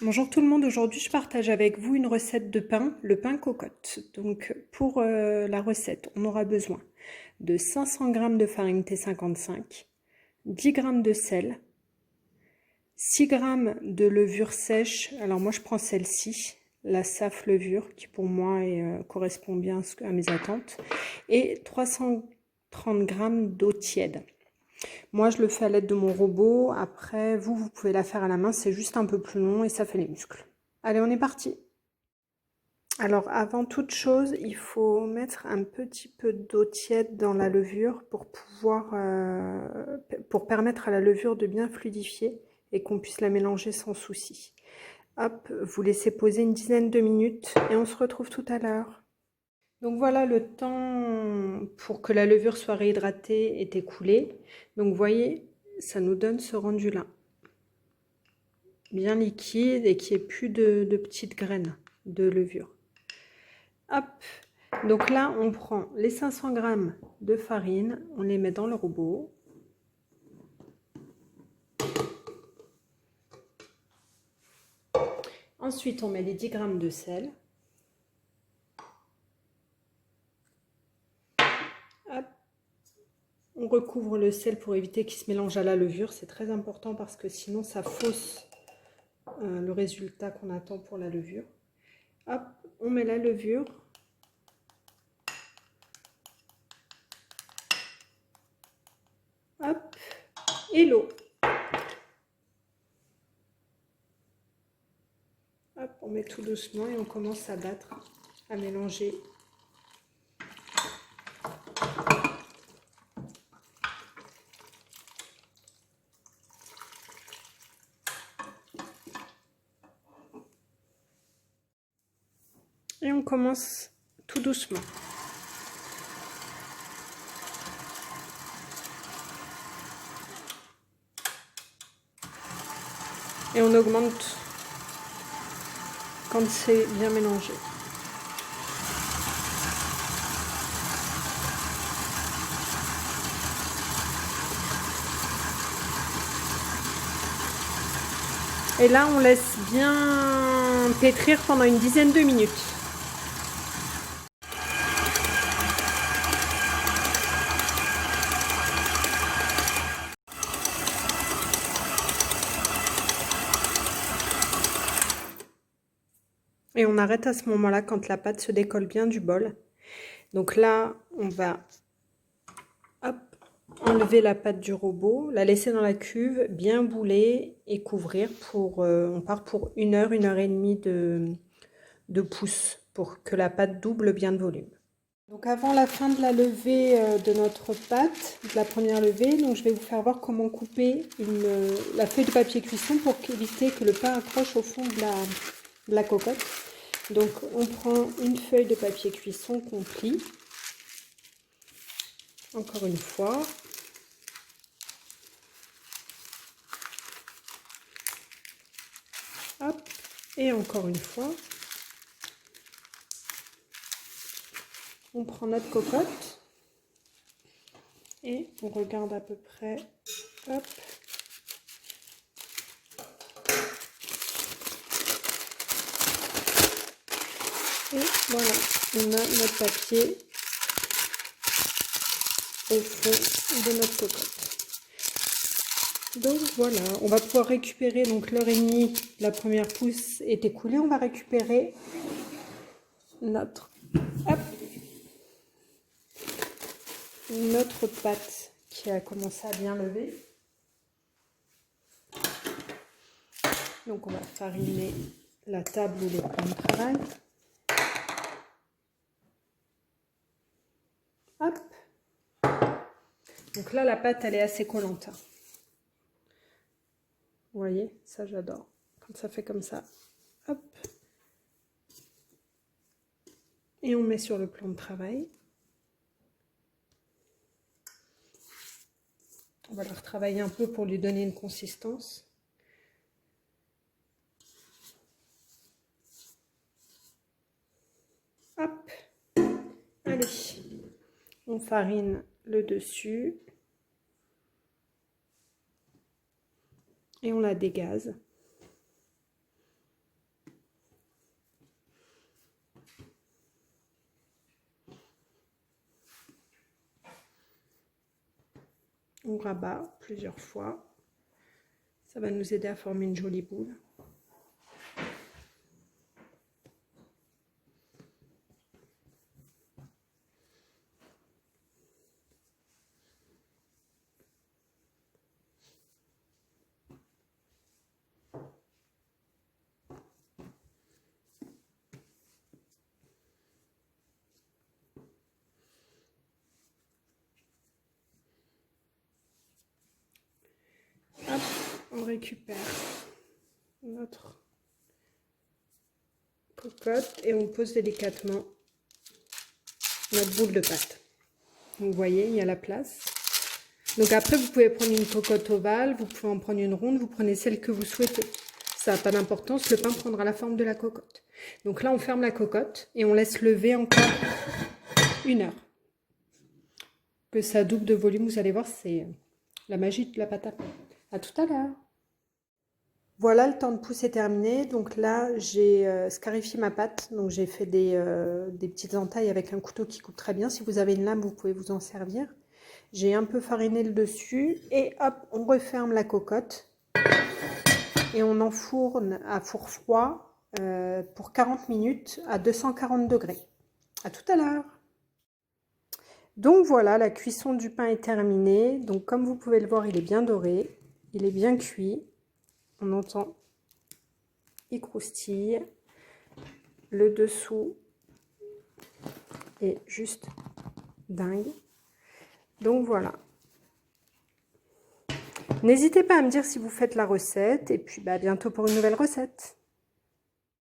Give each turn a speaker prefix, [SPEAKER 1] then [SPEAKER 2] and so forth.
[SPEAKER 1] Bonjour tout le monde, aujourd'hui je partage avec vous une recette de pain, le pain cocotte. Donc pour la recette, on aura besoin de 500 g de farine T55, 10 g de sel, 6 g de levure sèche, alors moi je prends celle-ci, la SAF levure, qui pour moi correspond bien à mes attentes, et 330 g d'eau tiède. Moi, je le fais à l'aide de mon robot. Après, vous pouvez la faire à la main. C'est juste un peu plus long et ça fait les muscles. Allez, on est parti. Alors, avant toute chose, il faut mettre un petit peu d'eau tiède dans la levure pour permettre à la levure de bien fluidifier et qu'on puisse la mélanger sans souci. Hop, vous laissez poser une dizaine de minutes et on se retrouve tout à l'heure. Donc voilà, le temps pour que la levure soit réhydratée est écoulé. Donc vous voyez, ça nous donne ce rendu-là. Bien liquide et qui est plus de petites graines de levure. Hop, donc là on prend les 500 g de farine, on les met dans le robot. Ensuite on met les 10 g de sel. Hop. On recouvre le sel pour éviter qu'il se mélange à la levure, c'est très important parce que sinon ça fausse le résultat qu'on attend pour la levure. Hop, on met la levure. Hop, et l'eau. Hop, on met tout doucement et on commence à battre, à mélanger. Et on commence tout doucement. Et on augmente quand c'est bien mélangé. Et là, on laisse bien pétrir pendant une dizaine de minutes. Et on arrête à ce moment-là quand la pâte se décolle bien du bol. Donc là, on va hop, enlever la pâte du robot, la laisser dans la cuve, bien bouler et couvrir. On part pour 1 heure, 1 heure et demie de pouce pour que la pâte double bien de volume. Donc avant la fin de la levée de notre pâte, de la première levée, donc je vais vous faire voir comment couper la feuille de papier cuisson pour éviter que le pain accroche au fond de la cocotte. Donc on prend une feuille de papier cuisson qu'on plie, encore une fois. Hop, et encore une fois. On prend notre cocotte et on regarde à peu près. Hop. Et voilà, on a notre papier au fond de notre cocotte. Donc voilà, on va pouvoir récupérer, donc l'heure et demie, la première pousse est écoulée, on va récupérer notre pâte qui a commencé à bien lever. Donc on va fariner la table ou les plans de travail. Hop. Donc là la pâte elle est assez collante. Vous voyez, ça j'adore. Quand ça fait comme ça. Hop. Et on met sur le plan de travail. On va le retravailler un peu pour lui donner une consistance. Hop. Allez. On farine le dessus. Et on la dégaze. On rabat plusieurs fois. Ça va nous aider à former une jolie boule. Hop, on récupère notre cocotte et on pose délicatement notre boule de pâte. Donc vous voyez, il y a la place. Donc après, vous pouvez prendre une cocotte ovale, vous pouvez en prendre une ronde, vous prenez celle que vous souhaitez. Ça n'a pas d'importance, le pain prendra la forme de la cocotte. Donc là, on ferme la cocotte et on laisse lever encore 1 heure. Que ça double de volume, vous allez voir, c'est la magie de la pâte à pain. À tout à l'heure. Voilà, le temps de pousse est terminé. Donc là, j'ai scarifié ma pâte. Donc j'ai fait des petites entailles avec un couteau qui coupe très bien. Si vous avez une lame, vous pouvez vous en servir. J'ai un peu fariné le dessus. Et hop, on referme la cocotte. Et on enfourne à four froid pour 40 minutes à 240 degrés. À tout à l'heure. Donc voilà, la cuisson du pain est terminée. Donc comme vous pouvez le voir, il est bien doré. Il est bien cuit. On entend, il croustille. Le dessous est juste dingue. Donc voilà. N'hésitez pas à me dire si vous faites la recette. Et puis à bientôt pour une nouvelle recette.